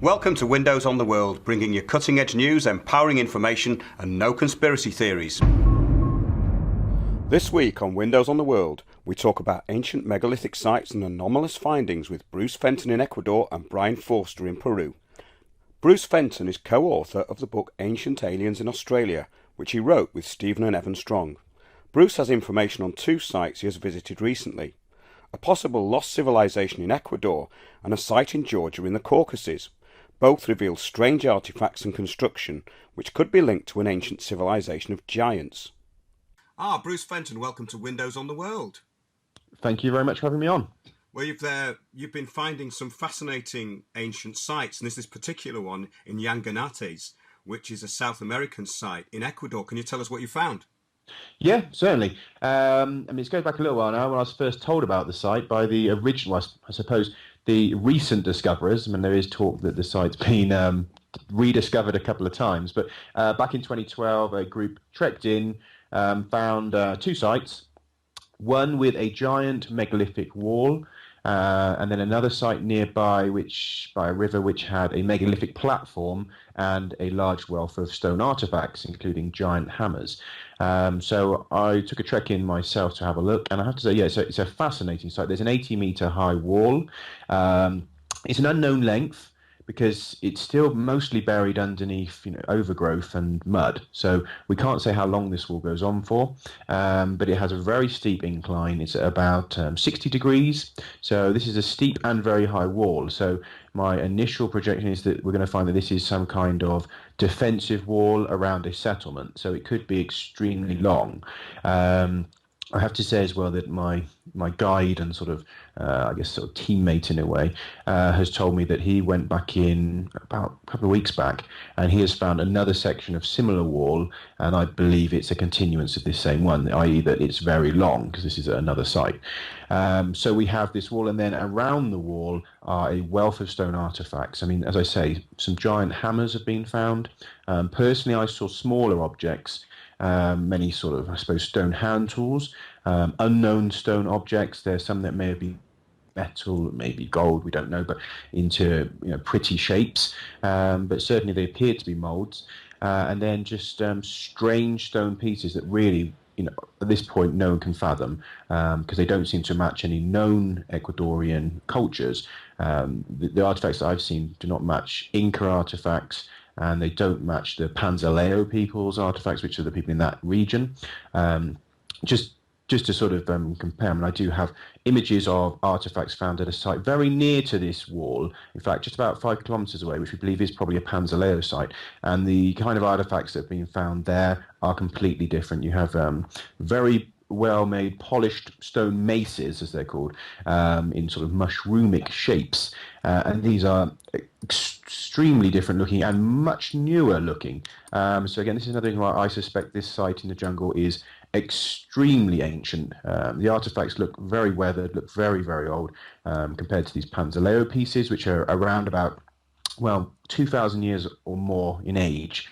Welcome to Windows on the World, bringing you cutting-edge news, empowering information, and no conspiracy theories. This week on Windows on the World, we talk about ancient megalithic sites and anomalous findings with Bruce Fenton in Ecuador and Brian Forster in Peru. Bruce Fenton is co-author of the book Ancient Aliens in Australia, which he wrote with Stephen and Evan Strong. Bruce has information on two sites he has visited recently: a possible lost civilization in Ecuador and a site in Georgia in the Caucasus. Both reveal strange artifacts and construction which could be linked to an ancient civilization of giants. Bruce Fenton, welcome to Windows on the World. Thank you very much for having me on. Well, you've been finding some fascinating ancient sites, and there's this particular one in Yanganates, which is a South American site in Ecuador. Can you tell us what you found? Yeah, certainly. It goes back a little while now when I was first told about the site by the original, I suppose, the recent discoverers. There is talk that the site's been rediscovered a couple of times, but back in 2012, a group trekked in, found two sites, one with a giant megalithic wall, and then another site nearby, by a river, which had a megalithic platform and a large wealth of stone artifacts, including giant hammers. So I took a trek in myself to have a look, and I have to say, it's a fascinating site. There's an 80-meter high wall. It's an unknown length because it's still mostly buried underneath, overgrowth and mud. So we can't say how long this wall goes on for, but it has a very steep incline. It's at about 60 degrees. So this is a steep and very high wall. So my initial projection is that we're going to find that this is some kind of defensive wall around a settlement. So it could be extremely long. I have to say as well that my guide and sort of teammate in a way has told me that he went back in about a couple of weeks back, and he has found another section of similar wall, and I believe it's a continuance of this same one, i.e. that it's very long because this is another site. So we have this wall, and then around the wall are a wealth of stone artifacts. As I say, some giant hammers have been found. Personally, I saw smaller objects. Many sort of, I suppose, stone hand tools, unknown stone objects. There's some that may have been metal, maybe gold, we don't know, but into pretty shapes. But certainly they appear to be molds. And then just strange stone pieces that really, at this point, no one can fathom because they don't seem to match any known Ecuadorian cultures. The artifacts that I've seen do not match Inca artifacts, and they don't match the Panzaleo people's artifacts, which are the people in that region. Just to sort of compare, I do have images of artifacts found at a site very near to this wall, in fact, just about 5 kilometers away, which we believe is probably a Panzaleo site. And the kind of artifacts that have been found there are completely different. You have very well-made polished stone maces, as they're called, in sort of mushroomic shapes. And these are extremely different looking and much newer looking. So again, this is another thing why I suspect this site in the jungle is extremely ancient. The artifacts look very weathered, look very, very old compared to these Panzaleo pieces, which are around about, 2,000 years or more in age.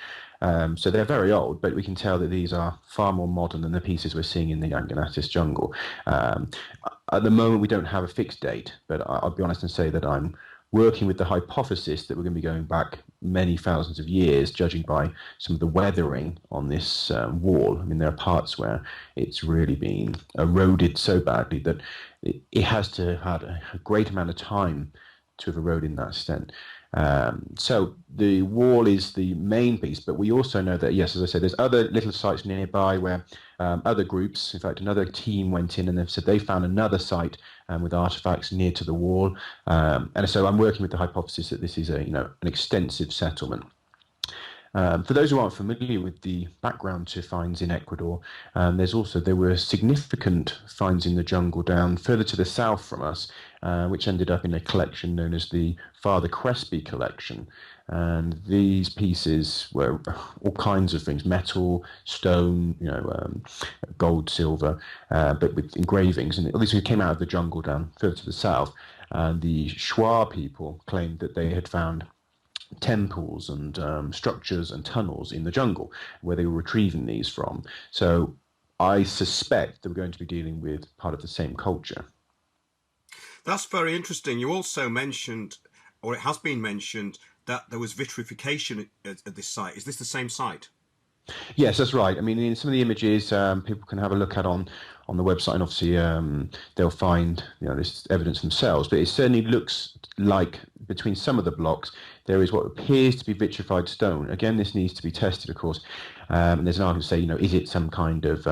So they're very old, but we can tell that these are far more modern than the pieces we're seeing in the Yanganates jungle. At the moment, we don't have a fixed date, but I'll be honest and say that I'm working with the hypothesis that we're going to be going back many thousands of years, judging by some of the weathering on this wall. There are parts where it's really been eroded so badly that it has to have had a great amount of time to have eroded in that extent. So the wall is the main piece, but we also know that, yes, as I said, there's other little sites nearby where other groups, in fact, another team went in and they've said they found another site with artifacts near to the wall. And so I'm working with the hypothesis that this is an extensive settlement. For those who aren't familiar with the background to finds in Ecuador, there were significant finds in the jungle down further to the south from us, which ended up in a collection known as the Father Crespi collection. And these pieces were all kinds of things: metal, stone, gold, silver, but with engravings. And these came out of the jungle down further to the south. And the Shuar people claimed that they had found temples and structures and tunnels in the jungle where they were retrieving these from. So I suspect that we're going to be dealing with part of the same culture. That's very interesting. You also mentioned, or it has been mentioned, that there was vitrification at this site. Is this the same site? Yes, that's right. I mean, in some of the images, people can have a look at on the website, and obviously they'll find this evidence themselves. But it certainly looks like between some of the blocks there is what appears to be vitrified stone. Again, this needs to be tested, of course. And there's an argument to say, is it some kind of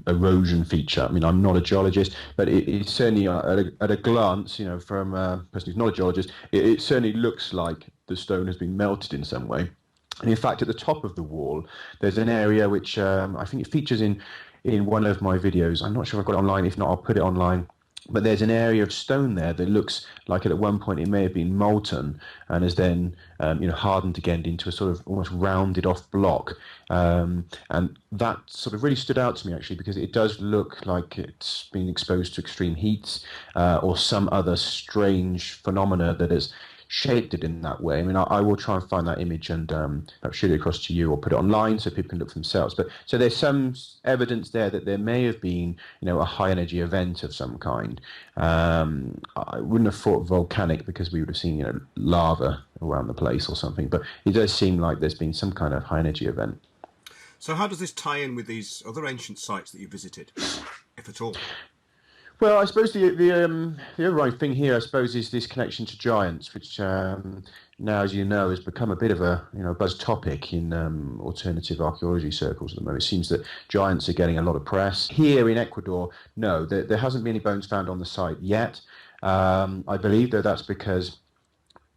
erosion feature? I mean, I'm not a geologist, but it certainly, at a glance, from a person who's not a geologist, it certainly looks like the stone has been melted in some way. And in fact, at the top of the wall, there's an area which I think it features in one of my videos. I'm not sure if I've got it online. If not, I'll put it online. But there's an area of stone there that looks like at one point it may have been molten and has then hardened again into a sort of almost rounded off block. And that sort of really stood out to me, actually, because it does look like it's been exposed to extreme heats or some other strange phenomena that has shaped it in that way. I mean, I will try and find that image and perhaps shoot it across to you or put it online so people can look for themselves. But so there's some evidence there that there may have been, a high energy event of some kind. I wouldn't have thought volcanic because we would have seen, lava around the place or something. But it does seem like there's been some kind of high energy event. So how does this tie in with these other ancient sites that you visited, if at all? Well, I suppose the overriding thing here, I suppose, is this connection to giants, which now, as you know, has become a bit of a buzz topic in alternative archaeology circles at the moment. It seems that giants are getting a lot of press. Here in Ecuador, no, there hasn't been any bones found on the site yet. I believe, though, that's because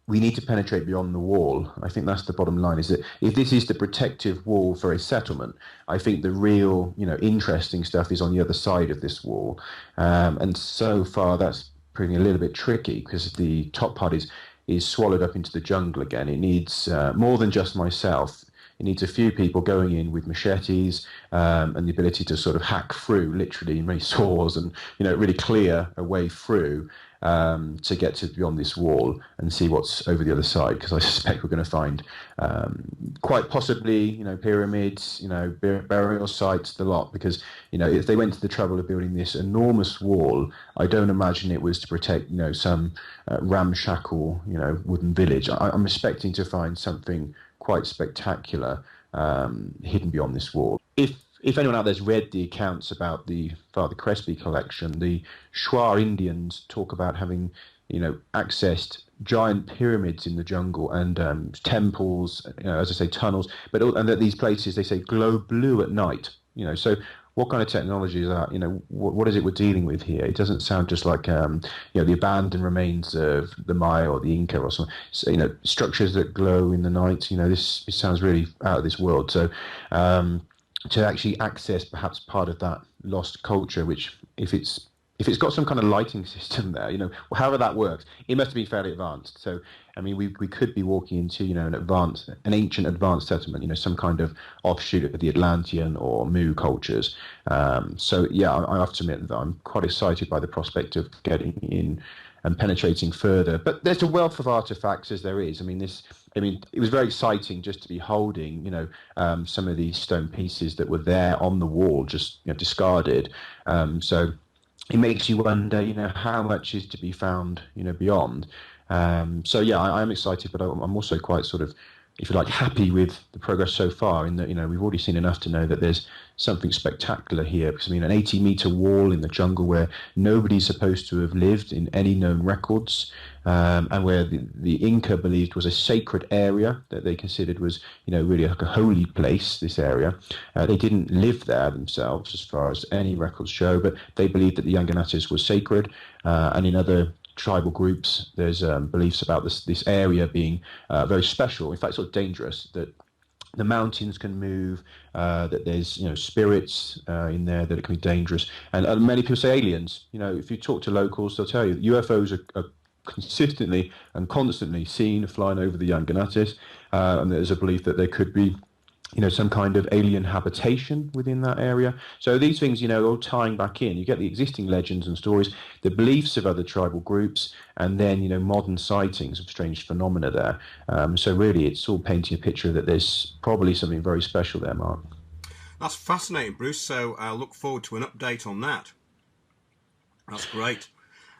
we need to penetrate beyond the wall. I think that's the bottom line, is that if this is the protective wall for a settlement, I think the real, interesting stuff is on the other side of this wall. And so far that's proving a little bit tricky because the top part is swallowed up into the jungle again. It needs more than just myself. It needs a few people going in with machetes and the ability to sort of hack through, literally, in many saws, and really clear a way through to get to beyond this wall and see what's over the other side. Because I suspect we're going to find quite possibly, pyramids, burial sites, the lot. Because if they went to the trouble of building this enormous wall, I don't imagine it was to protect, some ramshackle, wooden village. I'm expecting to find something quite spectacular hidden beyond this wall. If anyone out there's read the accounts about the Father Crespi collection, the Shuar Indians talk about having, accessed giant pyramids in the jungle and temples, as I say, tunnels, and that these places, they say, glow blue at night. So what kind of technology is that? What is it we're dealing with here? It doesn't sound just like the abandoned remains of the Maya or the Inca or something. So, structures that glow in the night. This sounds really out of this world. So to actually access perhaps part of that lost culture, which if it's got some kind of lighting system there, however that works, it must be fairly advanced. So, I mean, we could be walking into, an ancient advanced settlement, some kind of offshoot of the Atlantean or Mu cultures. So, yeah, I have to admit that I'm quite excited by the prospect of getting in and penetrating further. But there's a wealth of artifacts, as there is. I mean, it was very exciting just to be holding, some of these stone pieces that were there on the wall, just discarded. So it makes you wonder, how much is to be found, beyond. So yeah, I'm excited, but I'm also quite sort of, if you like, happy with the progress so far, in that, we've already seen enough to know that there's something spectacular here. Because, an 80-meter wall in the jungle where nobody's supposed to have lived in any known records, and where the Inca believed was a sacred area that they considered was, really like a holy place, this area. They didn't live there themselves, as far as any records show, but they believed that the Yanganates was sacred, and in other tribal groups, there's beliefs about this area being very special, in fact, sort of dangerous, that the mountains can move, that there's spirits in there, that it can be dangerous, and many people say aliens. If you talk to locals, they'll tell you that UFOs are consistently and constantly seen flying over the Yanganatis, and there's a belief that there could be some kind of alien habitation within that area. So these things, all tying back in. You get the existing legends and stories, the beliefs of other tribal groups, and then, modern sightings of strange phenomena there. So really, it's all painting a picture that there's probably something very special there, Mark. That's fascinating, Bruce. So I'll look forward to an update on that. That's great.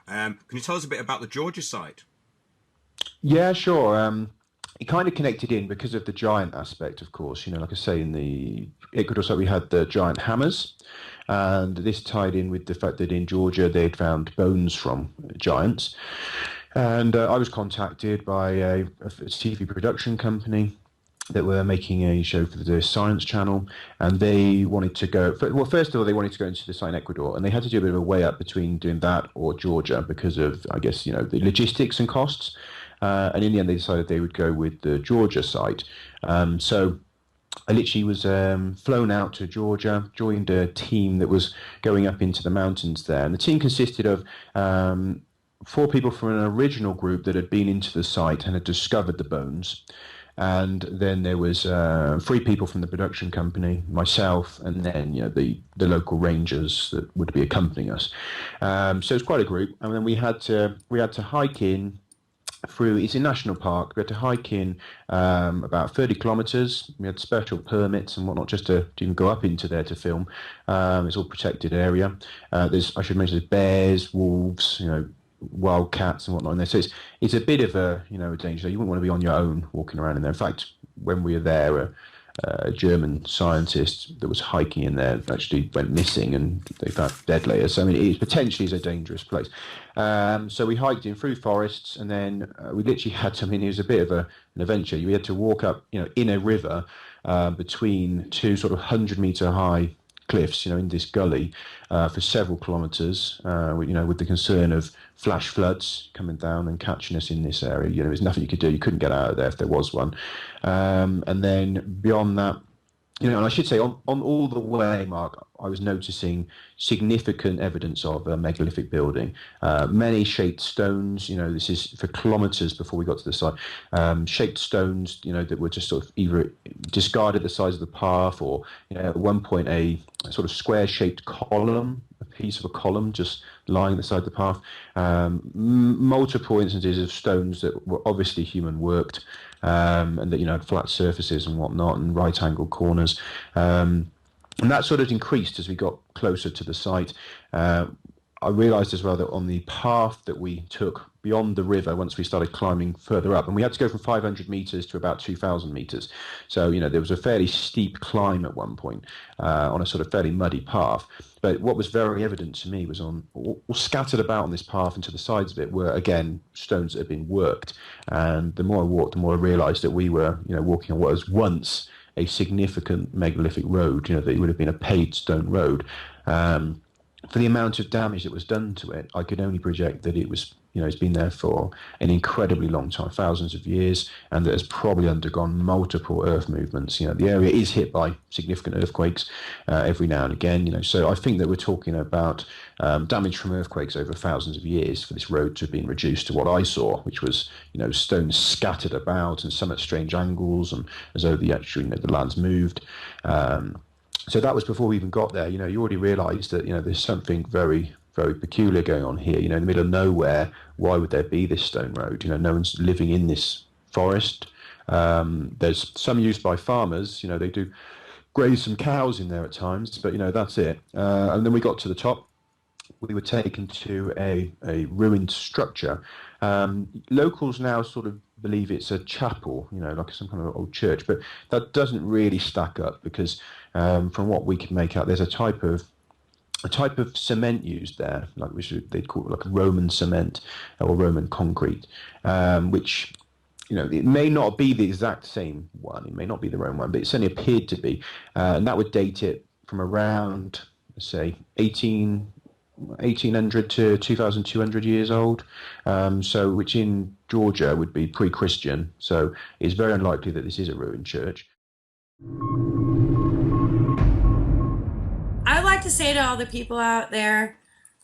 Can you tell us a bit about the Georgia site? Yeah, sure. It kind of connected in because of the giant aspect, of course. Like I say, in the Ecuador site, we had the giant hammers, and this tied in with the fact that in Georgia they'd found bones from giants. And I was contacted by a TV production company that were making a show for the Science Channel, and they wanted to go. Well, first of all, they wanted to go into the site in Ecuador, and they had to do a bit of a way up between doing that or Georgia because of, I guess, the logistics and costs. And in the end, they decided they would go with the Georgia site. So I literally was flown out to Georgia, joined a team that was going up into the mountains there. And the team consisted of 4 people from an original group that had been into the site and had discovered the bones. And then there was 3 people from the production company, myself, and then the local rangers that would be accompanying us. So it was quite a group. And then we had to hike in through. It's a national park. We had to hike in about 30 kilometres. We had special permits and whatnot just to even go up into there to film. It's all protected area. I should mention, there's bears, wolves, wild cats and whatnot in there. So it's a bit of a danger. You wouldn't want to be on your own walking around in there. In fact, when we were there, a German scientist that was hiking in there actually went missing, and they found dead later. So I mean, it potentially is a dangerous place. So we hiked in through forests, and then we literally had to. I mean, it was a bit of an adventure. We had to walk up, in a river between 2 sort of 100-meter high cliffs, in this gully for several kilometres, with the concern of flash floods coming down and catching us in this area. There's nothing you could do. You couldn't get out of there if there was one. And then beyond that, and I should say on all the way, Mark, I was noticing significant evidence of a megalithic building. Many shaped stones, this is for kilometres before we got to the site, shaped stones, that were just sort of either discarded the size of the path or, at one point a sort of square-shaped column, a piece of a column just lying at the side of the path. Multiple instances of stones that were obviously human worked, and that had flat surfaces and whatnot and right angle corners, and that sort of increased as we got closer to the site. I realised as well that on the path that we took beyond the river, once we started climbing further up, and we had to go from 500 metres to about 2,000 metres. So, there was a fairly steep climb at one point on a sort of fairly muddy path. But what was very evident to me was all scattered about on this path and to the sides of it were, again, stones that had been worked. And the more I walked, the more I realised that we were, walking on what was once a significant megalithic road, that it would have been a paved stone road. For the amount of damage that was done to it, I could only project that it was, it's been there for an incredibly long time, thousands of years, and that has probably undergone multiple earth movements. The area is hit by significant earthquakes every now and again. So I think that we're talking about damage from earthquakes over thousands of years for this road to have been reduced to what I saw, which was, stones scattered about and some at strange angles, and as though the land's moved. So that was before we even got there. You already realised that, there's something very, very peculiar going on here. In the middle of nowhere, why would there be this stone road? No one's living in this forest. There's some used by farmers. They do graze some cows in there at times, but, that's it. And then we got to the top. We were taken to a ruined structure. Locals now sort of believe it's a chapel, like some kind of old church, but that doesn't really stack up because from what we can make out, there's a type of cement used there, like they'd call it like Roman cement or Roman concrete, which it may not be the exact same one, it may not be the Roman one, but it certainly appeared to be, and that would date it from around, let's say, 1800 to 2,200 years old, so which in Georgia would be pre-Christian, so it's very unlikely that this is a ruined church. I'd like to say to all the people out there,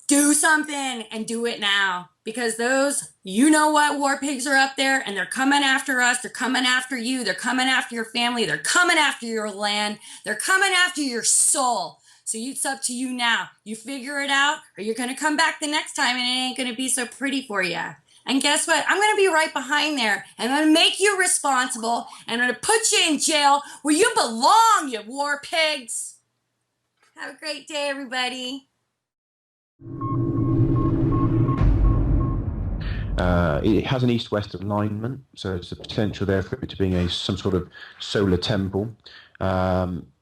do something and do it now. Because those, you know what, war pigs are up there and they're coming after us. They're coming after you. They're coming after your family. They're coming after your land. They're coming after your soul. So it's up to you now. You figure it out or you're going to come back the next time and it ain't going to be so pretty for you. And guess what? I'm going to be right behind there and I'm going to make you responsible and I'm going to put you in jail where you belong, you war pigs. Have a great day, everybody. It has an east-west alignment, so there's a potential there for it to be some sort of solar temple.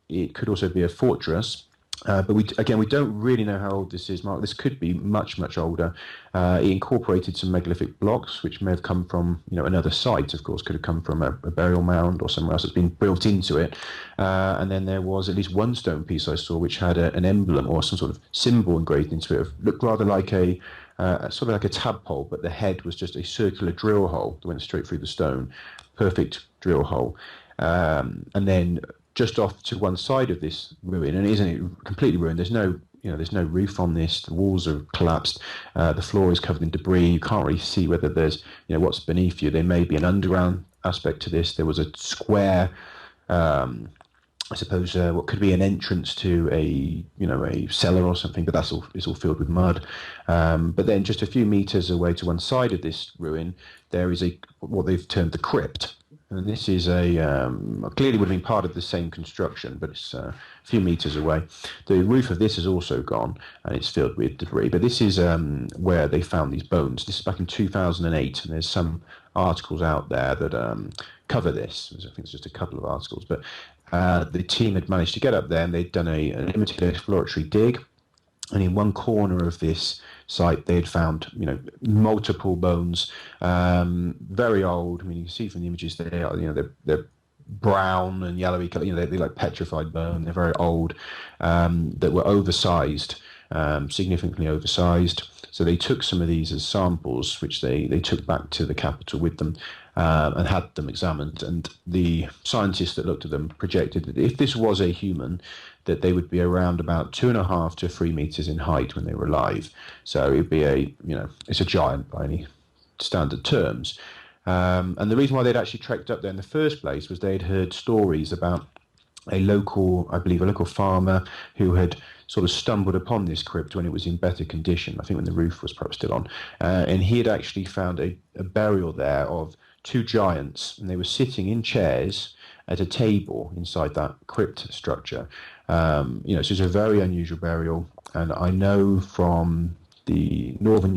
It could also be a fortress, but we don't really know how old this is, Mark. This could be much, much older. It incorporated some megalithic blocks, which may have come from another site. Of course, could have come from a burial mound or somewhere else that's been built into it. And then there was at least one stone piece I saw which had an emblem or some sort of symbol engraved into it. It looked rather like sort of like a tadpole, but the head was just a circular drill hole that went straight through the stone. Perfect drill hole. And then just off to one side of this ruin, and isn't it completely ruined? There's no roof on this. The walls are collapsed. The floor is covered in debris. You can't really see whether there's what's beneath you. There may be an underground aspect to this. There was a square, I suppose, what could be an entrance to a cellar or something, but it's all filled with mud. But then just a few meters away to one side of this ruin, there is what they've termed the crypt. And this is clearly would have been part of the same construction, but it's a few meters away. The roof of this is also gone, and it's filled with debris. But this is where they found these bones. This is back in 2008, and there's some articles out there that cover this. I think it's just a couple of articles, but the team had managed to get up there, and they'd done an limited exploratory dig. And in one corner of this site, they had found, multiple bones, very old. I mean, you can see from the images they are, they're brown and yellowy color. They're like petrified bone. They're very old, that were oversized, significantly oversized. So they took some of these as samples, which they took back to the capital with them, and had them examined. And the scientists that looked at them projected that if this was a human, that they would be around about 2.5 to 3 meters in height when they were alive. So it'd be it's a giant by any standard terms. And the reason why they'd actually trekked up there in the first place was they'd heard stories about a local farmer who had sort of stumbled upon this crypt when it was in better condition. I think when the roof was perhaps still on. And he had actually found a burial there of two giants, and they were sitting in chairs at a table inside that crypt structure. So it's a very unusual burial, and I know from the northern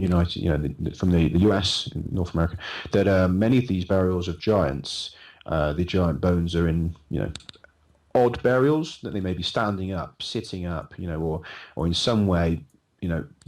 from the US, North America, that many of these burials of giants, the giant bones are in, odd burials, that they may be standing up, sitting up, or in some way,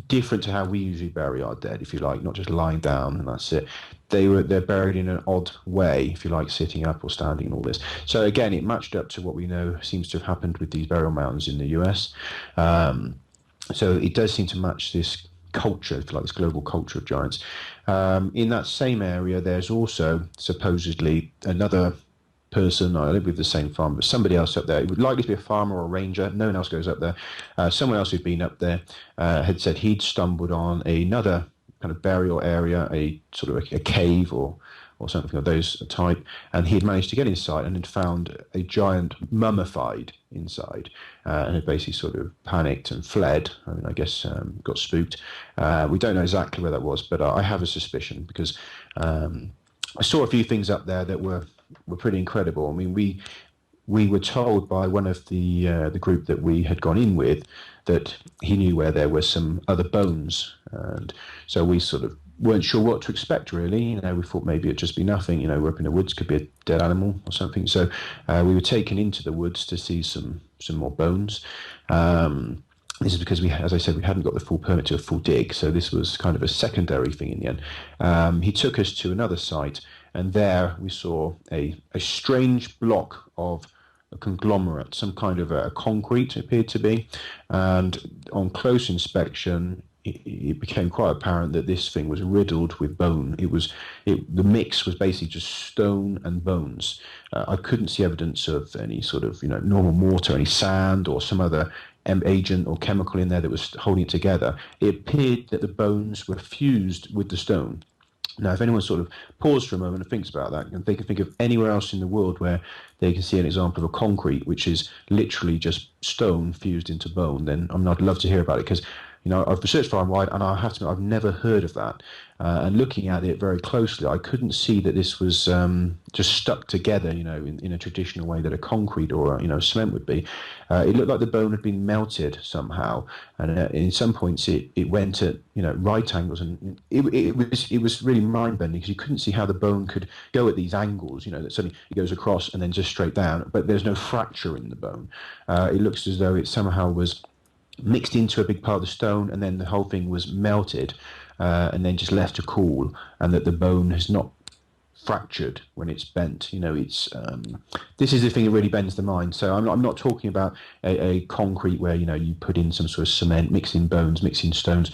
different to how we usually bury our dead, if you like, not just lying down and that's it. They're buried in an odd way, if you like, sitting up or standing and all this. So again, it matched up to what we know seems to have happened with these burial mounds in the US. So it does seem to match this culture, if you like, this global culture of giants. In that same area, there's also supposedly another person, I live with the same farm, but somebody else up there. It would likely to be a farmer or a ranger. No one else goes up there. Someone else who'd been up there had said he'd stumbled on another kind of burial area, a sort of a cave or something of those type, and he had managed to get inside and had found a giant mummified inside, and had basically sort of panicked and fled. I mean, I guess got spooked. We don't know exactly where that was, but I have a suspicion because I saw a few things up there that were pretty incredible. I mean, we were told by one of the group that we had gone in with that he knew where there were some other bones, and so we sort of weren't sure what to expect, really. We thought maybe it'd just be nothing. We're up in the woods, could be a dead animal or something. So we were taken into the woods to see some more bones. This is because as I said, we hadn't got the full permit to a full dig, so this was kind of a secondary thing in the end. He took us to another site, and there we saw a strange block of a conglomerate, some kind of a concrete, it appeared to be. And on close inspection, it became quite apparent that this thing was riddled with bone. The mix was basically just stone and bones. I couldn't see evidence of any sort of normal mortar, any sand or some other agent or chemical in there that was holding it together. It appeared that the bones were fused with the stone. Now, if anyone sort of paused for a moment and thinks about that, and they can think of anywhere else in the world where they can see an example of a concrete which is literally just stone fused into bone, then I'd love to hear about it, because I've researched far and wide, and I have to admit I've never heard of that. And looking at it very closely, I couldn't see that this was just stuck together, in a traditional way that a concrete or cement would be. It looked like the bone had been melted somehow, and in some points it went at right angles, and it was really mind bending, because you couldn't see how the bone could go at these angles. That suddenly it goes across and then just straight down, but there's no fracture in the bone. It looks as though it somehow was mixed into a big part of the stone, and then the whole thing was melted and then just left to cool, and that the bone has not fractured when it's bent. This is the thing that really bends the mind. So I'm not talking about a concrete where you put in some sort of cement, mixing bones, mixing stones.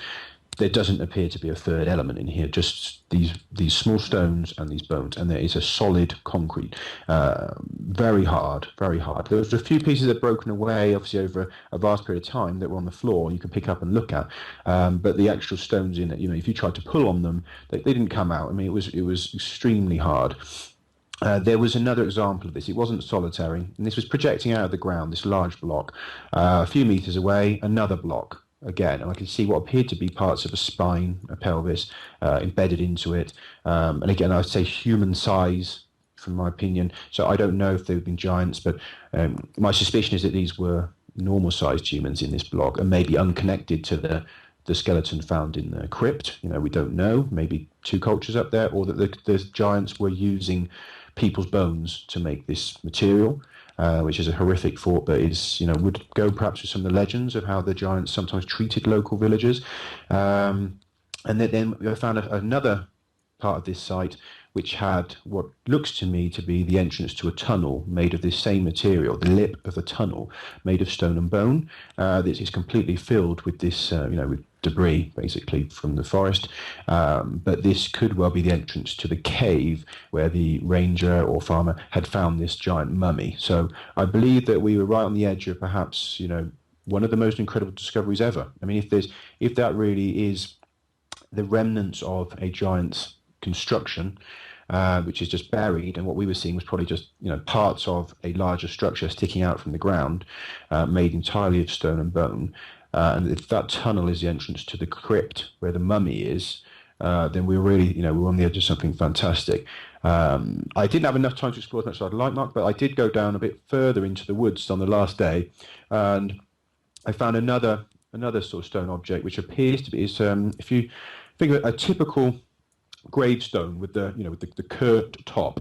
There doesn't appear to be a third element in here, just these small stones and these bones, and there is a solid concrete, very hard, very hard. There was a few pieces that had broken away, obviously over a vast period of time, that were on the floor you can pick up and look at, but the actual stones in it, if you tried to pull on them, they didn't come out. I mean, it was extremely hard. There was another example of this. It wasn't solitary, and this was projecting out of the ground, this large block. A few meters away, another block. Again, and I could see what appeared to be parts of a spine, a pelvis, embedded into it. And again, I'd say human size, from my opinion. So I don't know if they've been giants, but my suspicion is that these were normal-sized humans in this block, and maybe unconnected to the skeleton found in the crypt. We don't know. Maybe two cultures up there, or that the giants were using people's bones to make this material. Which is a horrific thought, but would go perhaps with some of the legends of how the giants sometimes treated local villagers. And then I found another part of this site which had what looks to me to be the entrance to a tunnel made of this same material, the lip of a tunnel made of stone and bone. This is completely filled with this, with debris, basically, from the forest. But this could well be the entrance to the cave where the ranger or farmer had found this giant mummy. So I believe that we were right on the edge of perhaps, one of the most incredible discoveries ever. I mean, if that really is the remnants of a giant's construction, which is just buried, and what we were seeing was probably just parts of a larger structure sticking out from the ground, made entirely of stone and bone. And if that tunnel is the entrance to the crypt where the mummy is, then we're really, we're on the edge of something fantastic. I didn't have enough time to explore as much as I'd like, Mark, but I did go down a bit further into the woods on the last day, and I found another sort of stone object, which appears to be, if you think of a typical gravestone with the curved top,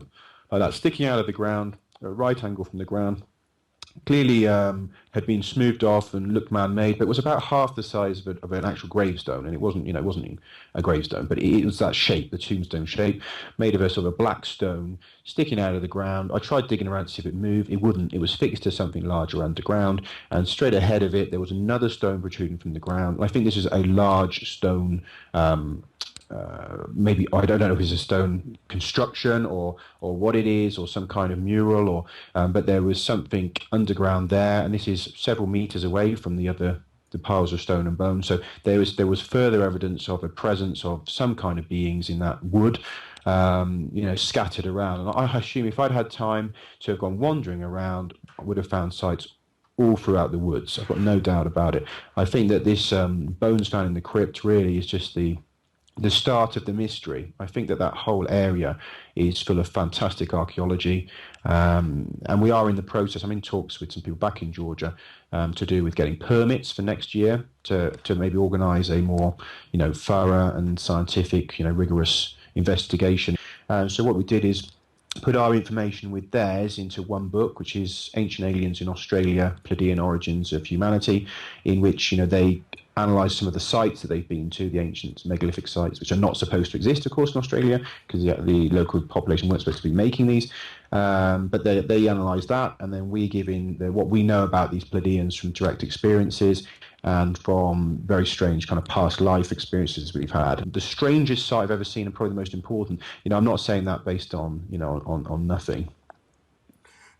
like that, sticking out of the ground, at a right angle from the ground. Clearly had been smoothed off and looked man-made, but was about half the size of an actual gravestone, and it wasn't a gravestone, but it was that shape, the tombstone shape, made of a sort of a black stone sticking out of the ground. I tried digging around to see if it moved. It wouldn't. It was fixed to something larger underground, and straight ahead of it there was another stone protruding from the ground. I think this is a large stone. Maybe, I don't know if it's a stone construction or what it is, or some kind of mural, or but there was something underground there, and this is several meters away from the piles of stone and bone. So there was further evidence of a presence of some kind of beings in that wood, scattered around. And I assume if I'd had time to have gone wandering around, I would have found sites all throughout the woods. I've got no doubt about it. I think that this bones found in the crypt really is just the start of the mystery. I think that whole area is full of fantastic archaeology, and we are in the process. I'm in talks with some people back in Georgia to do with getting permits for next year to maybe organise a more thorough and scientific rigorous investigation. So what we did is put our information with theirs into one book, which is Ancient Aliens in Australia, Pleiadian Origins of Humanity, in which they analyse some of the sites that they've been to, the ancient megalithic sites, which are not supposed to exist, of course, in Australia, because the local population weren't supposed to be making these. But they analyse that, and then we give in what we know about these Pleiadians from direct experiences and from very strange kind of past life experiences we've had. The strangest sight I've ever seen, and probably the most important. I'm not saying that based on on nothing.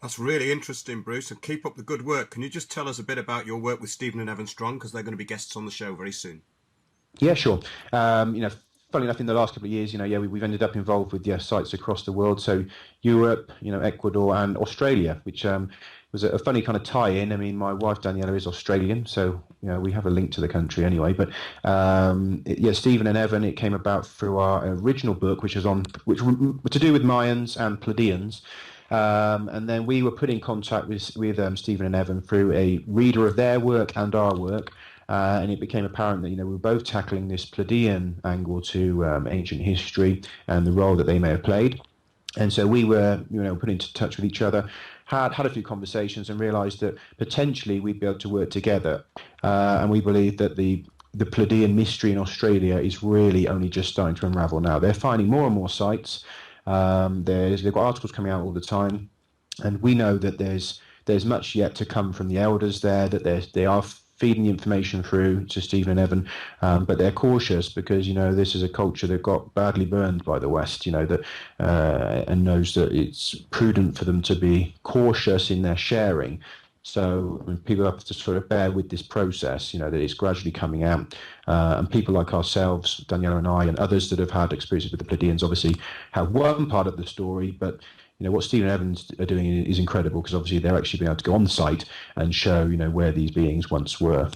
That's really interesting, Bruce, and keep up the good work. Can you just tell us a bit about your work with Stephen and Evan Strong, because they're going to be guests on the show very soon? Yeah, sure. Funny enough, in the last couple of years, we've ended up involved with sites across the world. So Europe, Ecuador and Australia, which was a funny kind of tie-in. I mean, my wife Daniela is Australian, so we have a link to the country anyway. But Stephen and Evan, it came about through our original book, which was to do with Mayans and Pleiadians. And then we were put in contact with Stephen and Evan through a reader of their work and our work. And it became apparent that we were both tackling this Pleiadian angle to ancient history and the role that they may have played. And so we were put into touch with each other, had a few conversations, and realised that potentially we'd be able to work together. And we believe that the Pleiadian mystery in Australia is really only just starting to unravel now. They're finding more and more sites. They've got articles coming out all the time, and we know that there's much yet to come from the elders there, that they are feeding the information through to Stephen and Evan, but they're cautious because this is a culture that got badly burned by the West, and knows that it's prudent for them to be cautious in their sharing. So people have to sort of bear with this process, that it's gradually coming out. And people like ourselves, Daniela and I, and others that have had experiences with the Pleiadians, obviously have one part of the story, but what Stephen and Evans are doing is incredible, because obviously they're actually being able to go on site and show, where these beings once were.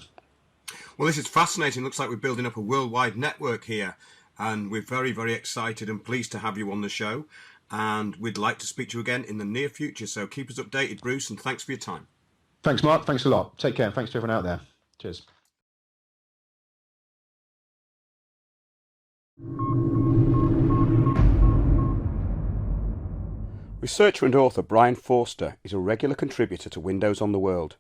Well, this is fascinating. Looks like we're building up a worldwide network here, and we're very, very excited and pleased to have you on the show. And we'd like to speak to you again in the near future. So keep us updated, Bruce, and thanks for your time. Thanks, Mark. Thanks a lot. Take care. And thanks to everyone out there. Cheers. Researcher and author Brian Forster is a regular contributor to Windows on the World.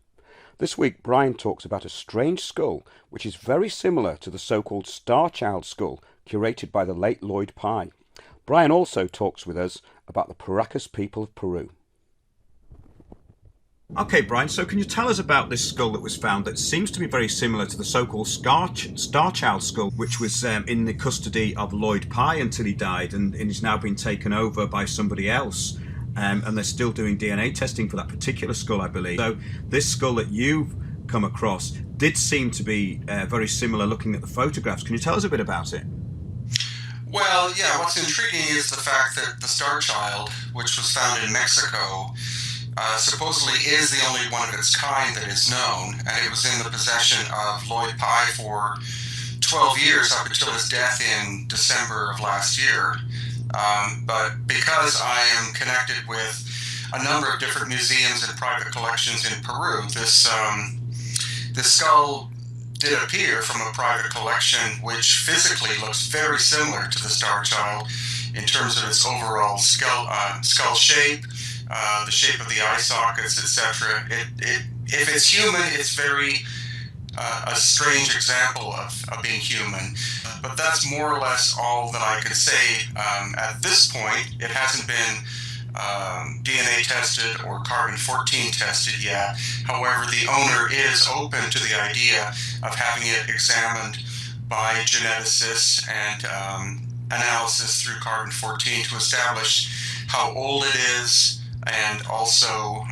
This week, Brian talks about a strange skull which is very similar to the so-called Star Child skull curated by the late Lloyd Pye. Brian also talks with us about the Paracas people of Peru. Okay, Brian, so can you tell us about this skull that was found that seems to be very similar to the so-called Star Child skull, which was in the custody of Lloyd Pye until he died, and is now been taken over by somebody else? And they're still doing DNA testing for that particular skull, I believe. So this skull that you've come across did seem to be very similar looking at the photographs. Can you tell us a bit about it? Well, yeah, what's intriguing is the fact that the Star Child, which was found in Mexico, supposedly is the only one of its kind that is known, and it was in the possession of Lloyd Pye for 12 years up until his death in December of last year. But because I am connected with a number of different museums and private collections in Peru, this skull did appear from a private collection which physically looks very similar to the Star Child in terms of its overall skull shape, the shape of the eye sockets, etc. If it's human, it's very a strange example of being human. But that's more or less all that I can say. At this point, it hasn't been DNA tested or carbon-14 tested yet. However, the owner is open to the idea of having it examined by geneticists and analysis through carbon-14 to establish how old it is and also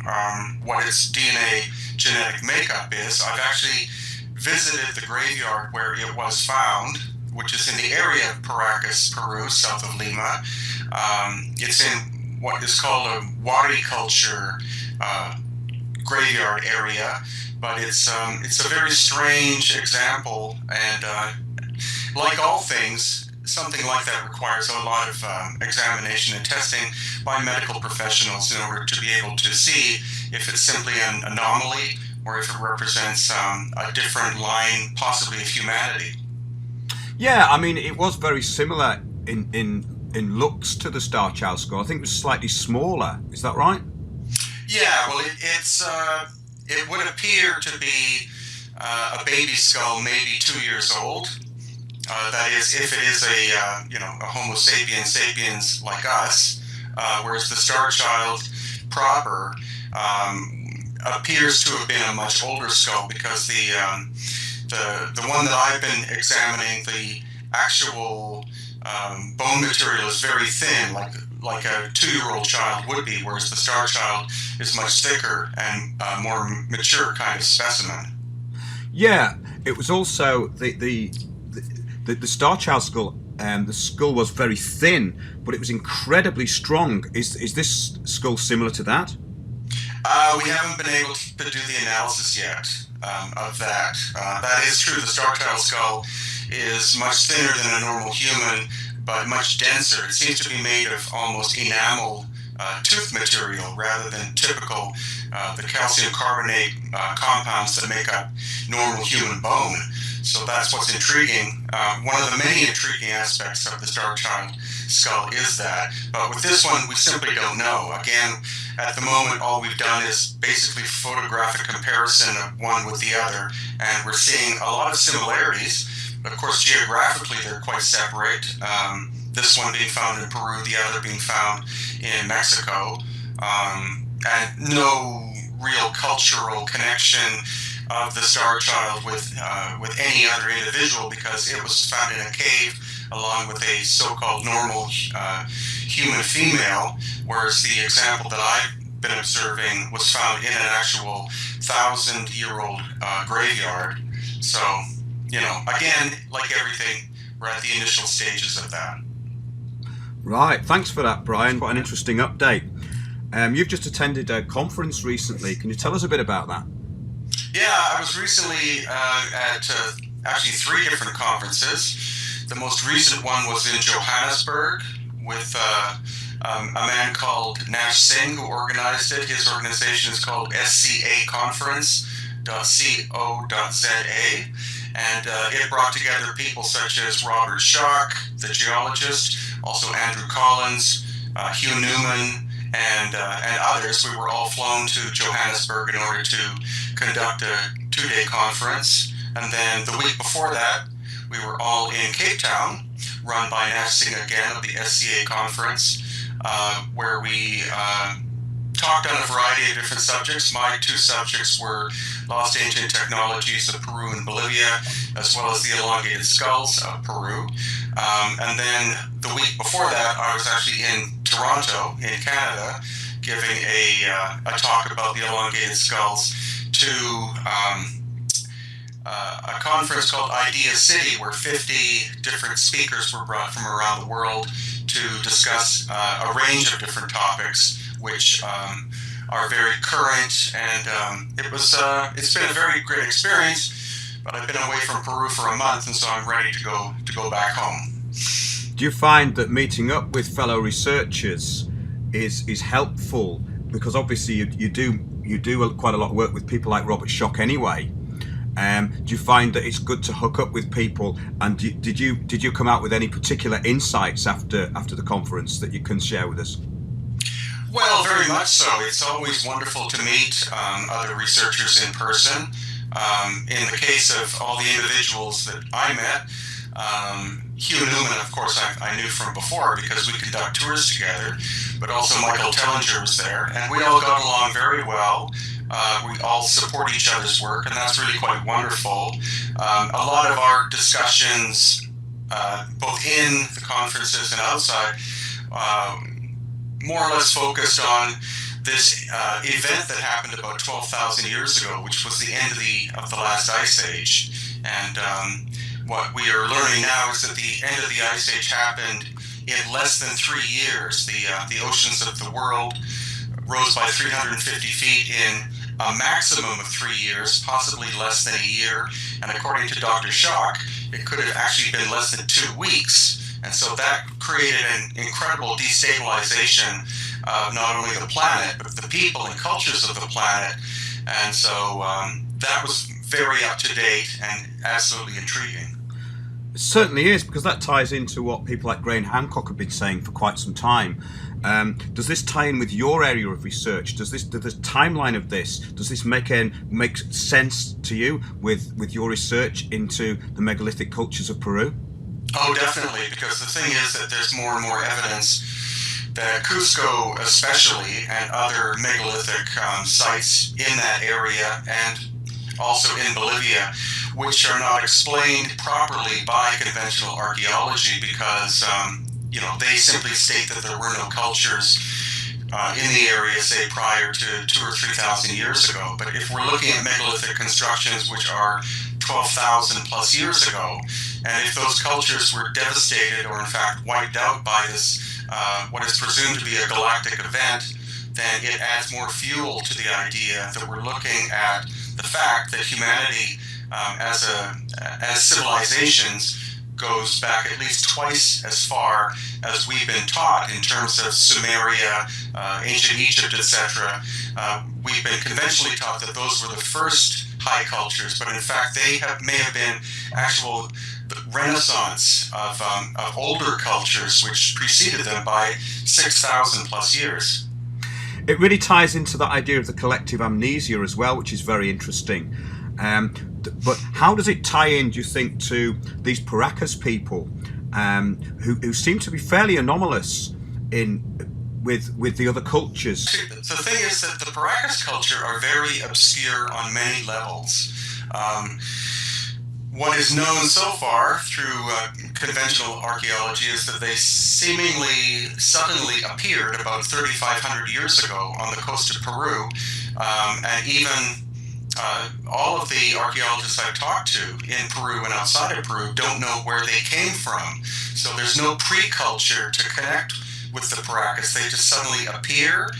what its DNA genetic makeup is. I've actually visited the graveyard where it was found, which is in the area of Paracas, Peru, south of Lima. It's in what is called a Wari culture graveyard area, but it's a very strange example, and like all things, something like that requires a lot of examination and testing by medical professionals in order to be able to see if it's simply an anomaly or if it represents a different line, possibly of humanity. Yeah, I mean, it was very similar in looks to the Star Child skull. I think it was slightly smaller. Is that right? Yeah, well, it would appear to be a baby skull, maybe 2 years old. That is, if it is a Homo sapiens like us, whereas the Star Child proper appears to have been a much older skull, because the one that I've been examining, the actual bone material is very thin, like a 2-year-old child would be, whereas the star child is much thicker and more mature kind of specimen. Yeah, it was also the star child skull. The skull was very thin, but it was incredibly strong. Is this skull similar to that? We haven't been able to do the analysis yet of that. That is true. The star child skull is much thinner than a normal human, but much denser. It seems to be made of almost enamel tooth material rather than typical the calcium carbonate compounds that make up normal human bone. So that's what's intriguing. One of the many intriguing aspects of the star child skull is that. But with this one, we simply don't know. Again, at the moment, all we've done is basically photographic comparison of one with the other, and we're seeing a lot of similarities. But of course, geographically, they're quite separate. This one being found in Peru, the other being found in Mexico, and no real cultural connection of the star child with any other individual, because it was found in a cave along with a so-called normal human female, whereas the example that I've been observing was found in an actual 1,000-year-old graveyard. So, again, like everything, we're at the initial stages of that. Right, thanks for that, Brian. Quite an interesting update. You've just attended a conference recently. Can you tell us a bit about that? Yeah, I was recently at actually 3 different conferences. The most recent one was in Johannesburg with a man called Nash Singh, who organized it. His organization is called scaconference.co.za, and it brought together people such as Robert Schock, the geologist, also Andrew Collins, Hugh Newman, and others. We were all flown to Johannesburg in order to conduct a 2-day conference. And then the week before that, we were all in Cape Town, run by Nash Singh again of the SCA conference, where we talked on a variety of different subjects. My 2 subjects were lost ancient technologies of Peru and Bolivia, as well as the elongated skulls of Peru. And then the week before that, I was actually in Toronto, in Canada, giving a talk about the elongated skulls to a conference called Idea City, where 50 different speakers were brought from around the world to discuss a range of different topics, which are very current, and it's been a very great experience. But I've been away from Peru for a month, and so I'm ready to go back home. Do you find that meeting up with fellow researchers is helpful? Because obviously you do quite a lot of work with people like Robert Schock anyway. Do you find that it's good to hook up with people? And did you come out with any particular insights after the conference that you can share with us? Well, very much so. It's always wonderful to meet other researchers in person. In the case of all the individuals that I met, Hugh Newman, of course, I knew from before because we conduct tours together, but also Michael Tellinger was there, and we all got along very well. We all support each other's work, and that's really quite wonderful. A lot of our discussions, both in the conferences and outside, more or less focused on this event that happened about 12,000 years ago, which was the end of the last ice age. And what we are learning now is that the end of the ice age happened in less than 3 years. The oceans of the world rose by 350 feet in a maximum of 3 years, possibly less than a year. And according to Dr. Schock, it could have actually been less than 2 weeks. And so that created an incredible destabilization of not only the planet, but the people and cultures of the planet. And so that was very up to date and absolutely intriguing. It certainly is, because that ties into what people like Graham Hancock have been saying for quite some time. Does this tie in with your area of research? Does the timeline of this, does this make sense to you with your research into the megalithic cultures of Peru? Oh, definitely, because the thing is that there's more and more evidence that Cusco especially, and other megalithic sites in that area, and also in Bolivia, which are not explained properly by conventional archaeology because, they simply state that there were no cultures in the area, say, prior to 2,000 or 3,000 years ago. But if we're looking at megalithic constructions which are 12,000 plus years ago, and if those cultures were devastated or in fact wiped out by this, what is presumed to be a galactic event, then it adds more fuel to the idea that we're looking at the fact that humanity as civilizations goes back at least twice as far as we've been taught in terms of Sumeria, ancient Egypt, etc. We've been conventionally taught that those were the first high cultures, but in fact they may have been actual renaissance of older cultures which preceded them by 6,000 plus years. It really ties into that idea of the collective amnesia as well, which is very interesting. But how does it tie in, do you think, to these Paracas people who seem to be fairly anomalous with the other cultures? The thing is that the Paracas culture are very obscure on many levels. What is known so far through conventional archaeology is that they seemingly suddenly appeared about 3,500 years ago on the coast of Peru, and even all of the archaeologists I've talked to in Peru and outside of Peru don't know where they came from. So there's no pre-culture to connect with the Paracas. They just suddenly appear,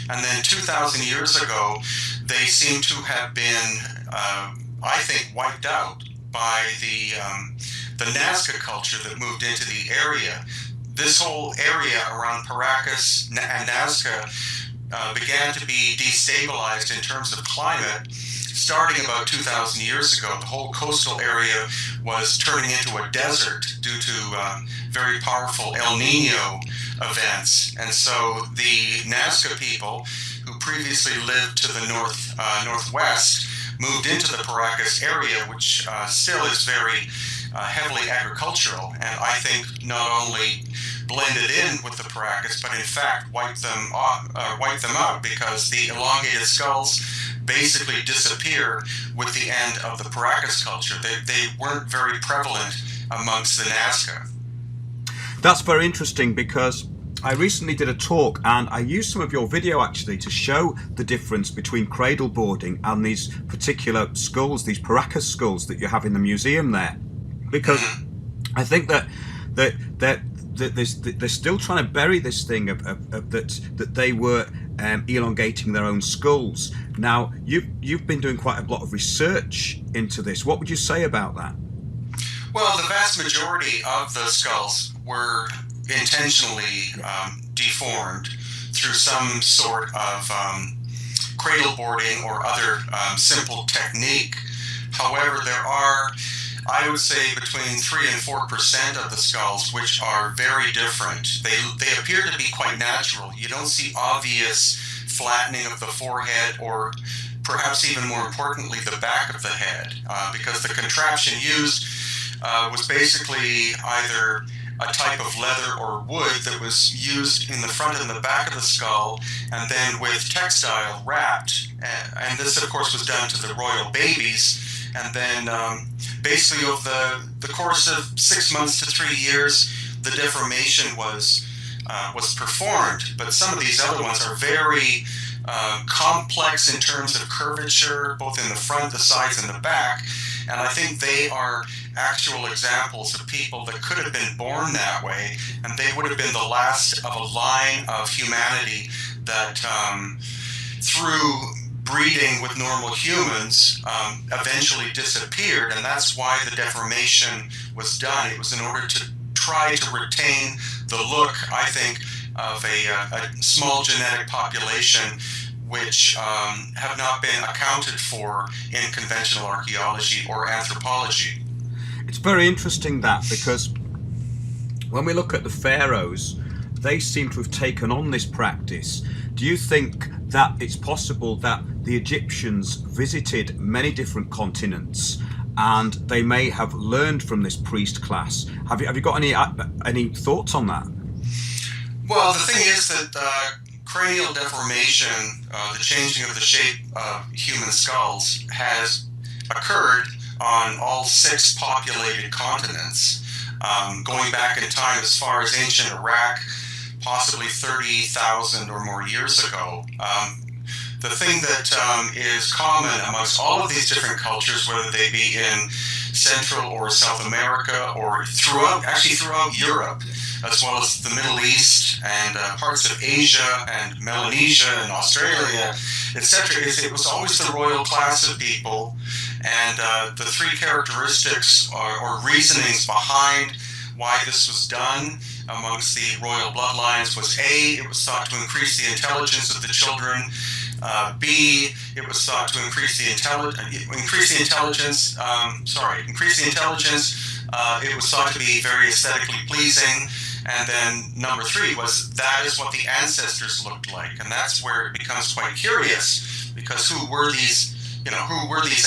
and then 2,000 years ago, they seem to have been, I think, wiped out by the Nazca culture that moved into the area. This whole area around Paracas and Nazca began to be destabilized in terms of climate starting about 2,000 years ago. The whole coastal area was turning into a desert due to very powerful El Nino events. And so the Nazca people, who previously lived to the northwest, moved into the Paracas area, which still is very heavily agricultural, and I think not only blended in with the Paracas, but in fact wiped them out, because the elongated skulls basically disappear with the end of the Paracas culture. They weren't very prevalent amongst the Nazca. That's very interesting, because I recently did a talk and I used some of your video actually to show the difference between cradle boarding and these particular skulls, these Paracas skulls that you have in the museum there. Because I think that they're still trying to bury this thing that they were elongating their own skulls. Now, you've been doing quite a lot of research into this. What would you say about that? Well, the vast majority of the skulls were intentionally deformed through some sort of cradle boarding or other simple technique. However, there are, I would say, between 3 and 4% of the skulls which are very different. They appear to be quite natural. You don't see obvious flattening of the forehead, or perhaps even more importantly, the back of the head, because the contraption used was basically either a type of leather or wood that was used in the front and the back of the skull, and then with textile wrapped. And this, of course, was done to the royal babies. And then basically over the course of 6 months to 3 years, the deformation was performed. But some of these other ones are very complex in terms of curvature, both in the front, the sides, and the back. And I think they are actual examples of people that could have been born that way, and they would have been the last of a line of humanity that, through breeding with normal humans, eventually disappeared. And that's why the deformation was done. It was in order to try to retain the look, I think, of a small genetic population which have not been accounted for in conventional archaeology or anthropology. It's very interesting that, because when we look at the pharaohs, they seem to have taken on this practice. Do you think that it's possible that the Egyptians visited many different continents and they may have learned from this priest class? Have you got any thoughts on that? Well, the thing is that cranial deformation, the changing of the shape of human skulls, has occurred on all 6 populated continents, going back in time as far as ancient Iraq, possibly 30,000 or more years ago. The thing that is common amongst all of these different cultures, whether they be in Central or South America or throughout Europe, as well as the Middle East and parts of Asia and Melanesia and Australia, etc., is it was always the royal class of people, and the 3 characteristics or reasonings behind why this was done amongst the royal bloodlines was A, it was thought to increase the intelligence of the children. B, it was thought to increase the intelligence. It was thought to be very aesthetically pleasing. And then number 3 was that is what the ancestors looked like, and that's where it becomes quite curious, because who were these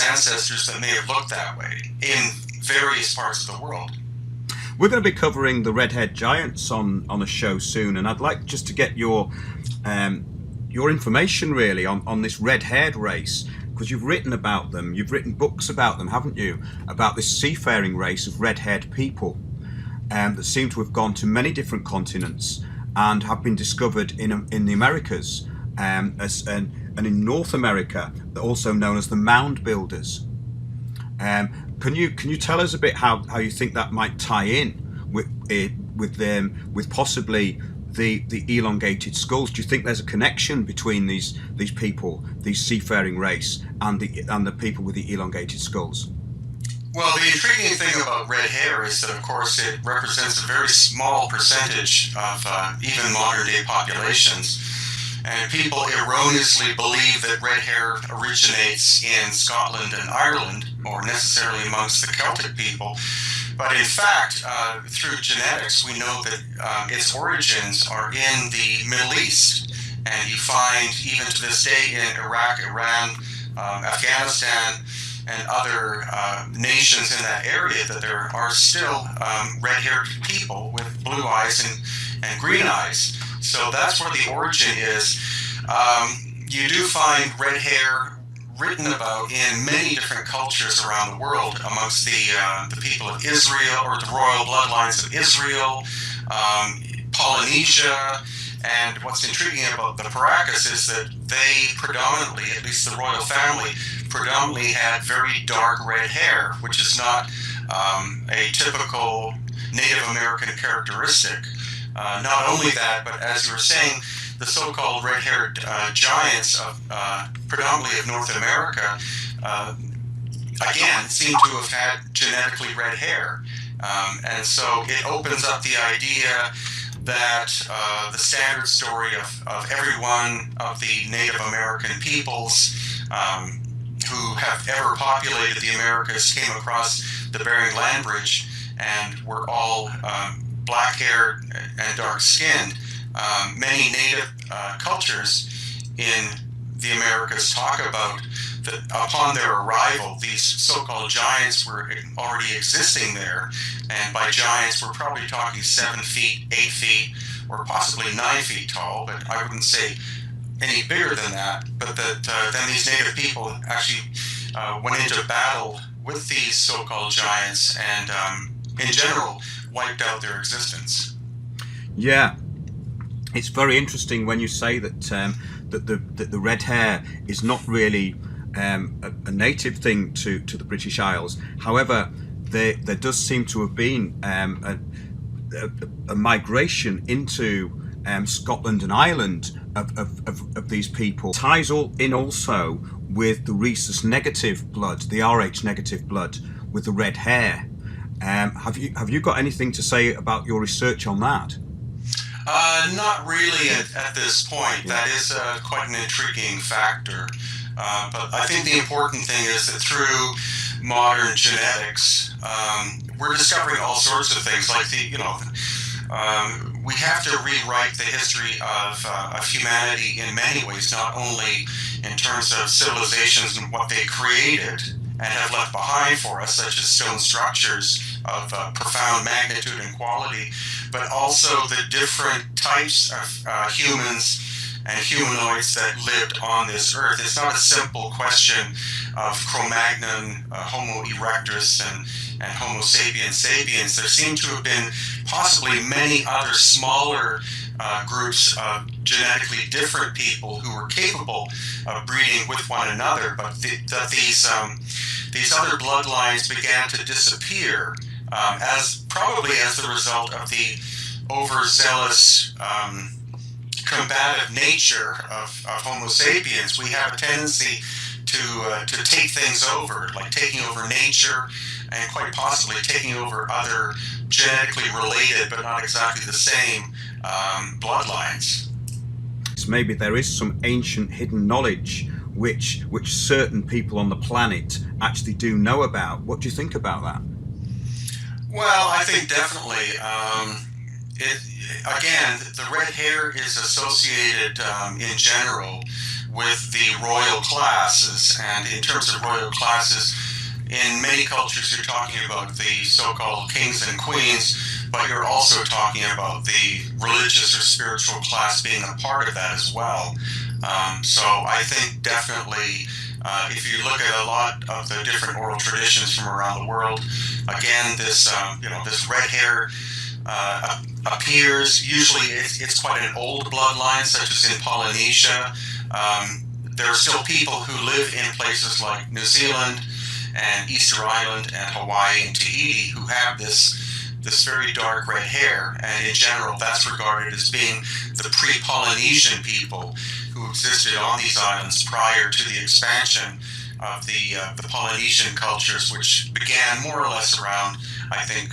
ancestors that may have looked that way in various parts of the world? We're going to be covering the red-haired giants on a show soon, and I'd like just to get your information really on this red-haired race, because you've written about them, you've written books about them, haven't you? About this seafaring race of red-haired people that seem to have gone to many different continents and have been discovered in the Americas and in North America, also known as the mound builders. Can you tell us a bit how you think that might tie in with possibly the elongated skulls? Do you think there's a connection between these people, these seafaring race, and the people with the elongated skulls? Well, the intriguing thing about red hair is that, of course, it represents a very small percentage of even modern-day populations. And people erroneously believe that red hair originates in Scotland and Ireland, or necessarily amongst the Celtic people. But in fact, through genetics, we know that its origins are in the Middle East. And you find, even to this day, in Iraq, Iran, Afghanistan, and other nations in that area, that there are still red-haired people with blue eyes and green eyes. So that's where the origin is. You do find red hair written about in many different cultures around the world, amongst the people of Israel, or the royal bloodlines of Israel, Polynesia. And what's intriguing about the Paracas is that they predominantly, at least the royal family, predominantly had very dark red hair, which is not a typical Native American characteristic. Not only that, but as you were saying, the so-called red-haired giants of predominantly of North America, again, seem to have had genetically red hair. And so it opens up the idea that the standard story of every one of the Native American peoples who have ever populated the Americas came across the Bering Land Bridge and were all black-haired and dark-skinned. Many native cultures in the Americas talk about that upon their arrival, these so-called giants were already existing there. And by giants, we're probably talking 7 feet, 8 feet, or possibly 9 feet tall, but I wouldn't say any bigger than that. But that then these native people actually went into battle with these so-called giants and, in general, wiped out their existence. Yeah, it's very interesting when you say that that the red hair is not really a native thing to the British Isles. However, there does seem to have been a migration into Scotland and Ireland of these people. Ties all in also with the rhesus negative blood, the Rh negative blood with the red hair. Have you got anything to say about your research on that? Not really at this point. That is quite an intriguing factor. But I think the important thing is that through modern genetics, we're discovering all sorts of things. Like we have to rewrite the history of humanity in many ways, not only in terms of civilizations and what they created and have left behind for us, such as stone structures of profound magnitude and quality, but also the different types of humans and humanoids that lived on this earth. It's not a simple question of Cro-Magnon, Homo erectus, and Homo sapiens sapiens. There seem to have been possibly many other smaller groups of genetically different people who were capable of breeding with one another, but these other bloodlines began to disappear probably as the result of the overzealous combative nature of Homo sapiens. We have a tendency to take things over, like taking over nature, and quite possibly taking over other genetically related but not exactly the same bloodlines. Maybe there is some ancient hidden knowledge which certain people on the planet actually do know about. What do you think about that? Well, I think definitely. Again, the red hair is associated in general with the royal classes, and in terms of royal classes, in many cultures you're talking about the so-called kings and queens, but you're also talking about the religious or spiritual class being a part of that as well. So I think definitely if you look at a lot of the different oral traditions from around the world, again, this this red hair appears. Usually it's quite an old bloodline, such as in Polynesia. There are still people who live in places like New Zealand and Easter Island and Hawaii and Tahiti who have this very dark red hair, and in general that's regarded as being the pre-Polynesian people who existed on these islands prior to the expansion of the Polynesian cultures, which began more or less around, I think,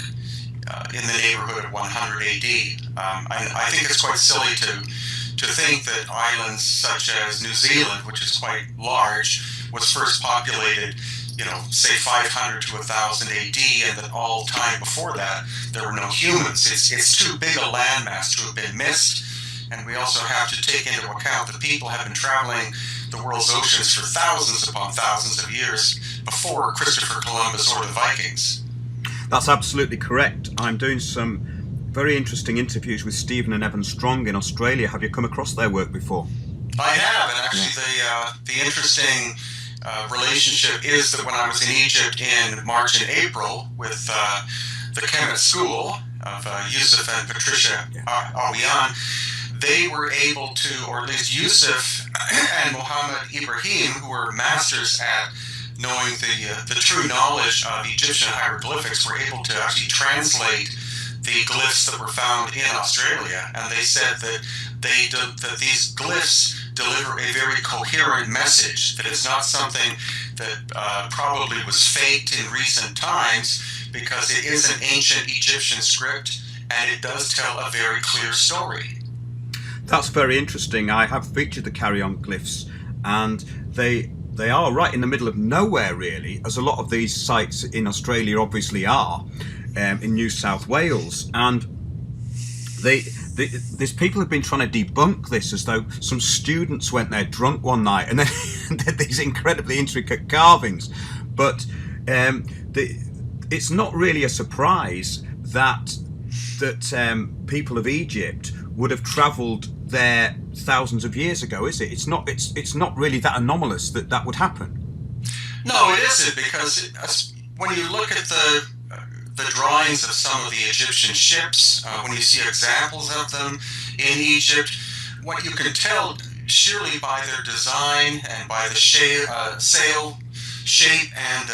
in the neighborhood of 100 AD. I think it's quite silly to think that islands such as New Zealand, which is quite large, was first populated, say 500 to 1000 AD, and that all time before that there were no humans. It's too big a landmass to have been missed, and we also have to take into account that people have been traveling the world's oceans for thousands upon thousands of years before Christopher Columbus or the Vikings. That's absolutely correct. I'm doing some very interesting interviews with Stephen and Evan Strong in Australia. Have you come across their work before? I have, and actually the interesting relationship is that when I was in Egypt in March and April with the Kemet School of Yusuf and Patricia Awiyan, they were able to, or at least Yusuf and Mohammed Ibrahim, who were masters at knowing the true knowledge of Egyptian hieroglyphics, were able to actually translate the glyphs that were found in Australia, and they said that that these glyphs deliver a very coherent message, that it's not something that probably was faked in recent times, because it is an ancient Egyptian script and it does tell a very clear story. That's very interesting. I have featured the carry-on glyphs, and they are right in the middle of nowhere, really, as a lot of these sites in Australia obviously are, in New South Wales. And these people have been trying to debunk this, as though some students went there drunk one night and then did these incredibly intricate carvings. But it's not really a surprise that people of Egypt would have travelled there thousands of years ago, is it? It's not really that anomalous that would happen. No, it isn't, because when you look at the drawings of some of the Egyptian ships, when you see examples of them in Egypt, what you can tell surely by their design and by the sail shape and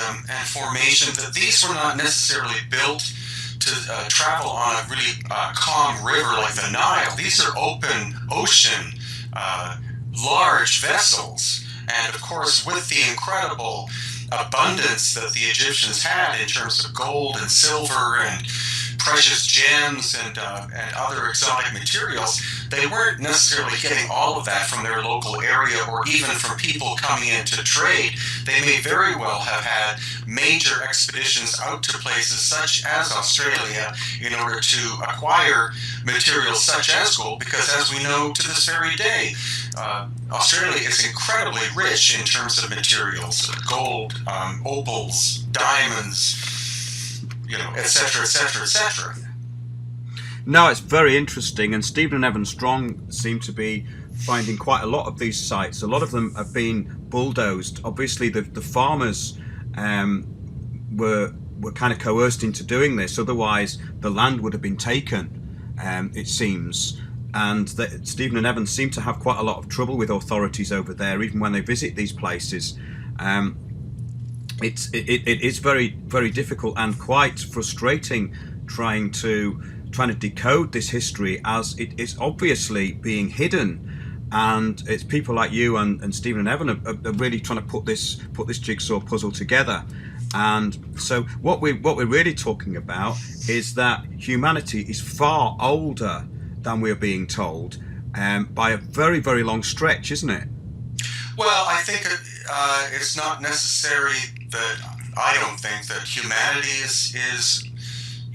formation, that these were not necessarily built to travel on a really calm river like the Nile. These are open ocean, large vessels, and of course with the incredible abundance that the Egyptians had in terms of gold and silver and precious gems and other exotic materials, they weren't necessarily getting all of that from their local area or even from people coming in to trade. They may very well have had major expeditions out to places such as Australia in order to acquire materials such as gold, because as we know to this very day, Australia is incredibly rich in terms of materials, gold, opals, diamonds, etc., etc., etc. No, it's very interesting, and Stephen and Evan Strong seem to be finding quite a lot of these sites. A lot of them have been bulldozed. Obviously, the farmers were kind of coerced into doing this. Otherwise, the land would have been taken, it seems. And Stephen and Evan seem to have quite a lot of trouble with authorities over there, even when they visit these places. It is very, very difficult and quite frustrating trying to decode this history, as it is obviously being hidden, and it's people like you and Stephen and Evan are really trying to put this jigsaw puzzle together. And so what we're really talking about is that humanity is far older than we're being told, by a very, very long stretch, isn't it? Well, I think it's not necessary that I don't think that humanity is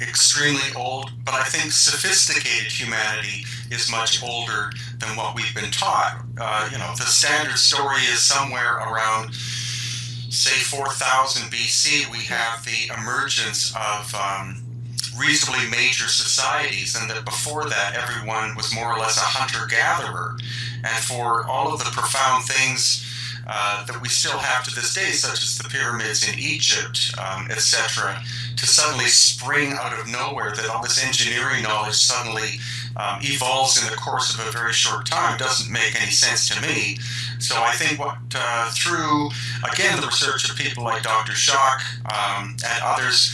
extremely old, but I think sophisticated humanity is much older than what we've been taught. The standard story is somewhere around, say, 4000 BC, we have the emergence of reasonably major societies, and that before that everyone was more or less a hunter-gatherer. And for all of the profound things that we still have to this day, such as the pyramids in Egypt, etc., to suddenly spring out of nowhere, that all this engineering knowledge suddenly evolves in the course of a very short time, doesn't make any sense to me. So I think through, again, the research of people like Dr. Schock and others,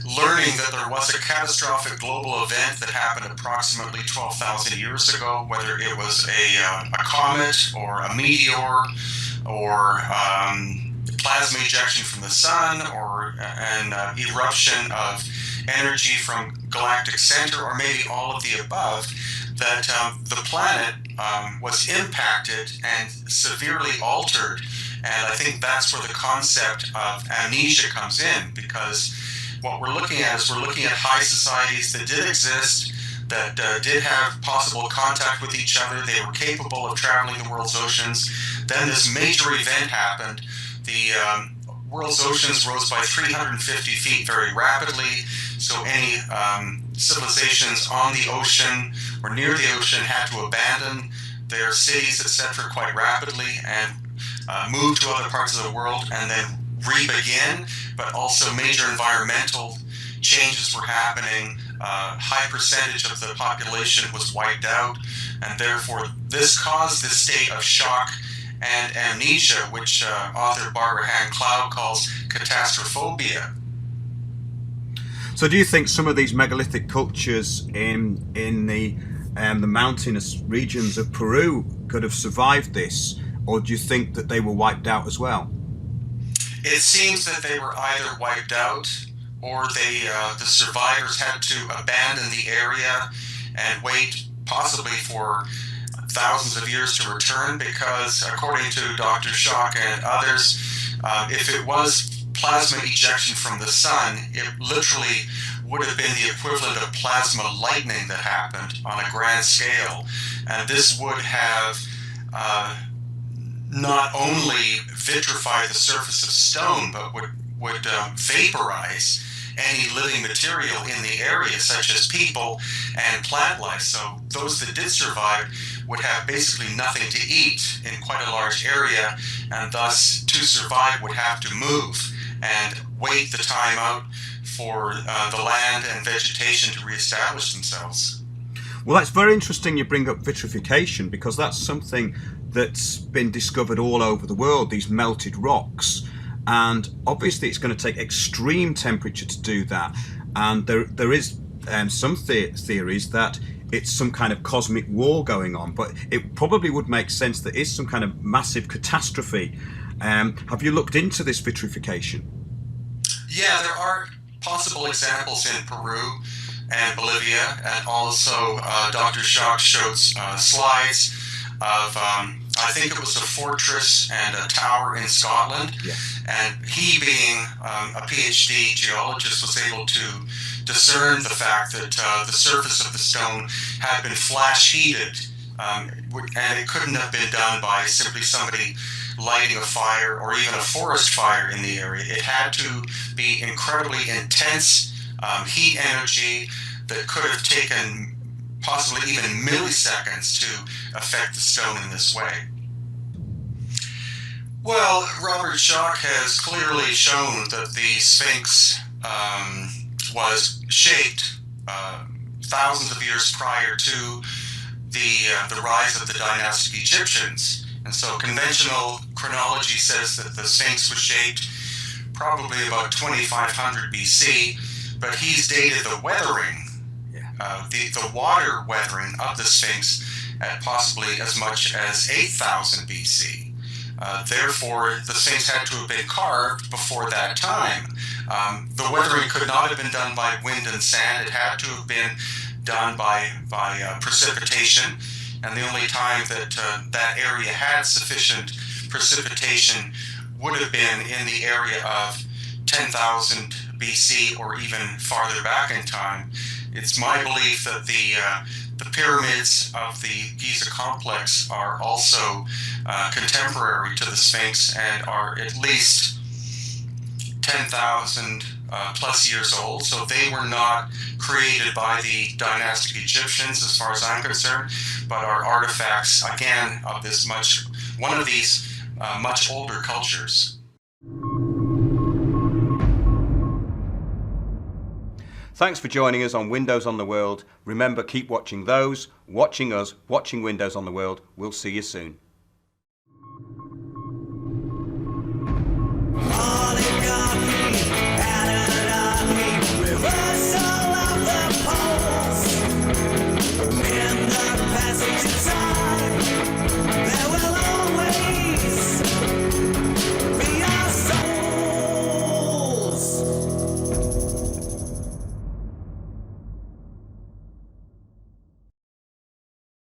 learning that there was a catastrophic global event that happened approximately 12,000 years ago, whether it was a comet or a meteor or plasma ejection from the sun or an eruption of energy from galactic center, or maybe all of the above, that the planet was impacted and severely altered. And I think that's where the concept of amnesia comes in, because what we're looking at is we're looking at high societies that did exist, that did have possible contact with each other. They were capable of traveling the world's oceans. Then this major event happened. The world's oceans rose by 350 feet very rapidly, so any civilizations on the ocean or near the ocean had to abandon their cities, etc., quite rapidly and move to other parts of the world and then re-begin. But also major environmental changes were happening. High percentage of the population was wiped out, and therefore this caused this state of shock and amnesia, which author Barbara Hand Cloud calls catastrophobia. So do you think some of these megalithic cultures in the mountainous regions of Peru could have survived this, or do you think that they were wiped out as well? It seems that they were either wiped out, or the survivors had to abandon the area and wait possibly for thousands of years to return, because according to Dr. Schock and others, if it was plasma ejection from the sun, it literally would have been the equivalent of plasma lightning that happened on a grand scale. And this would have not only vitrified the surface of stone, but would vaporize any living material in the area, such as people and plant life. So those that did survive would have basically nothing to eat in quite a large area, and thus to survive would have to move and wait the time out for the land and vegetation to reestablish themselves. Well, that's very interesting you bring up vitrification, because that's something that's been discovered all over the world, these melted rocks. And obviously it's going to take extreme temperature to do that. And there is some theories that it's some kind of cosmic war going on, but it probably would make sense that it's some kind of massive catastrophe. Have you looked into this vitrification? Yeah, there are possible examples in Peru, and Bolivia, and also Dr. Schock showed slides of, I think it was a fortress and a tower in Scotland. Yeah. And he, being a PhD geologist, was able to discern the fact that the surface of the stone had been flash heated, and it couldn't have been done by simply somebody lighting a fire or even a forest fire in the area. It had to be incredibly intense heat energy that could have taken possibly even milliseconds to affect the stone in this way. Well, Robert Schock has clearly shown that the Sphinx was shaped thousands of years prior to the rise of the dynastic Egyptians. And so conventional chronology says that the Sphinx was shaped probably about 2500 BC, but he's dated the weathering, the water weathering of the Sphinx at possibly as much as 8000 BC. Therefore, the Sphinx had to have been carved before that time. The weathering could not have been done by wind and sand. It had to have been done by precipitation, and the only time that that area had sufficient precipitation would have been in the area of 10,000 BC or even farther back in time. It's my belief that the pyramids of the Giza complex are also contemporary to the Sphinx and are at least 10,000 plus years old. So they were not created by the dynastic Egyptians, as far as I'm concerned, but are artifacts, again, of this one of these much older cultures. Thanks for joining us on Windows on the World. Remember, keep watching those, watching us, watching Windows on the World. We'll see you soon.